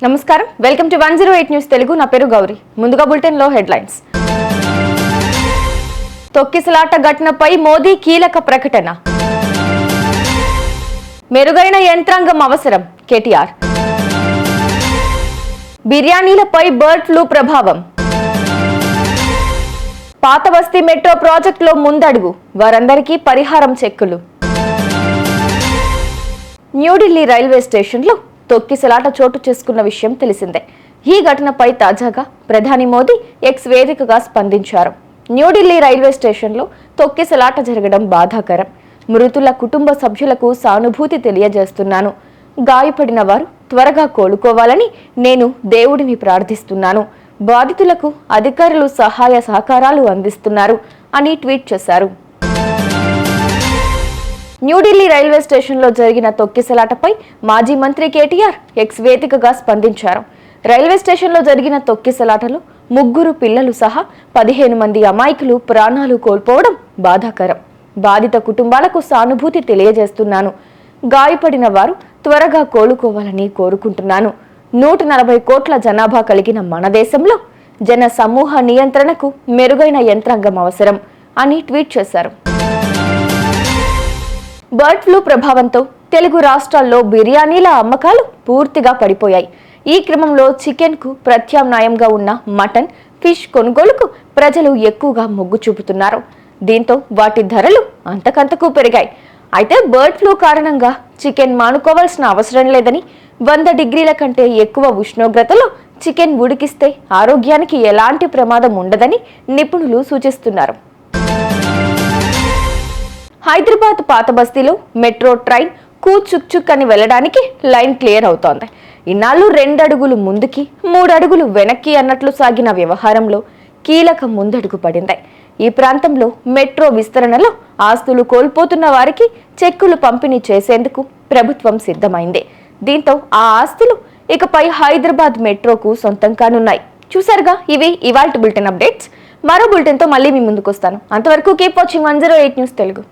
నమస్కారం, welcome to 108 news Telugu. నా పేరు గౌరీ. ముందుగా బులెటిన్ లో హెడ్లైన్స్. తొక్కిసలాట ఘటనపై మోదీ కీలక ప్రకటన. మెరుగైన యంత్రాంగం అవసరం కేటీఆర్. బిర్యానీలపై బర్డ్ ఫ్లూ ప్రభావం. పాత బస్తీ మెట్రో ప్రాజెక్టులో ముందడుగు, వారందరికీ పరిహారం చెక్కులు. న్యూఢిల్లీ రైల్వే స్టేషన్లో తొక్కిసలాట చోటు చేసుకున్న విషయం తెలిసిందే. ఈ ఘటనపై తాజాగా ప్రధాని మోదీ ఎక్స్ వేదికగా స్పందించారు. న్యూఢిల్లీ రైల్వే స్టేషన్లో తొక్కిసలాట జరగడం బాధాకరం. మృతుల కుటుంబ సభ్యులకు సానుభూతి తెలియజేస్తున్నాను. గాయపడిన వారు త్వరగా కోలుకోవాలని నేను దేవుడిని ప్రార్థిస్తున్నాను. బాధితులకు అధికారులు సహాయ సహకారాలు అందిస్తున్నారు అని ట్వీట్ చేశారు. న్యూఢిల్లీ రైల్వే స్టేషన్లో జరిగిన తొక్కిసలాటపై మాజీ మంత్రి కేటీఆర్ ఎక్స్ వేదికగా స్పందించారు. రైల్వే స్టేషన్లో జరిగిన తొక్కిసలాటలో 3 పిల్లలు సహా 15 మంది అమాయకులు ప్రాణాలు కోల్పోవడం బాధాకరం. బాధిత కుటుంబాలకు సానుభూతి తెలియజేస్తున్నాను. గాయపడిన వారు త్వరగా కోలుకోవాలని కోరుకుంటున్నాను. 140 కోట్ల జనాభా కలిగిన మన దేశంలో జన సమూహ నియంత్రణకు మెరుగైన యంత్రాంగం అవసరం అని ట్వీట్ చేశారు. బర్డ్ ఫ్లూ ప్రభావంతో తెలుగు రాష్ట్రాల్లో బిర్యానీల అమ్మకాలు పూర్తిగా పడిపోయాయి. ఈ క్రమంలో చికెన్కు ప్రత్యామ్నాయంగా ఉన్న మటన్, ఫిష్ కొనుగోలుకు ప్రజలు ఎక్కువగా మొగ్గు చూపుతున్నారు. దీంతో వాటి ధరలు అంతకంతకు పెరిగాయి. అయితే బర్డ్ ఫ్లూ కారణంగా చికెన్ మానుకోవాల్సిన అవసరం లేదని, 100 డిగ్రీల కంటే ఎక్కువ ఉష్ణోగ్రతలో చికెన్ ఉడికిస్తే ఆరోగ్యానికి ఎలాంటి ప్రమాదం ఉండదని నిపుణులు సూచిస్తున్నారు. హైదరాబాద్ పాత బస్తీలో మెట్రో ట్రైన్ చుక్ చుక్ అని వెళ్లడానికి లైన్ క్లియర్ అవుతోంది. ఇన్నాళ్ళు 2 అడుగులు ముందుకి 3 అడుగులు వెనక్కి అన్నట్లు సాగిన వ్యవహారంలో కీలక ముందడుగు పడింది. ఈ ప్రాంతంలో మెట్రో విస్తరణలో ఆస్తులు కోల్పోతున్న వారికి చెక్కులు పంపిణీ చేసేందుకు ప్రభుత్వం సిద్ధమైంది. దీంతో ఆ ఆస్తులు ఇకపై హైదరాబాద్ మెట్రోకు సొంతం కానున్నాయి. చూసారుగా, ఇవి ఇవాల్టి బులెటిన్ అప్డేట్స్. మరో బులెటిన్తో మళ్ళీ మీ ముందుకు వస్తాను. అంతవరకు కీప్ వాచింగ్ 108 న్యూస్ తెలుగు.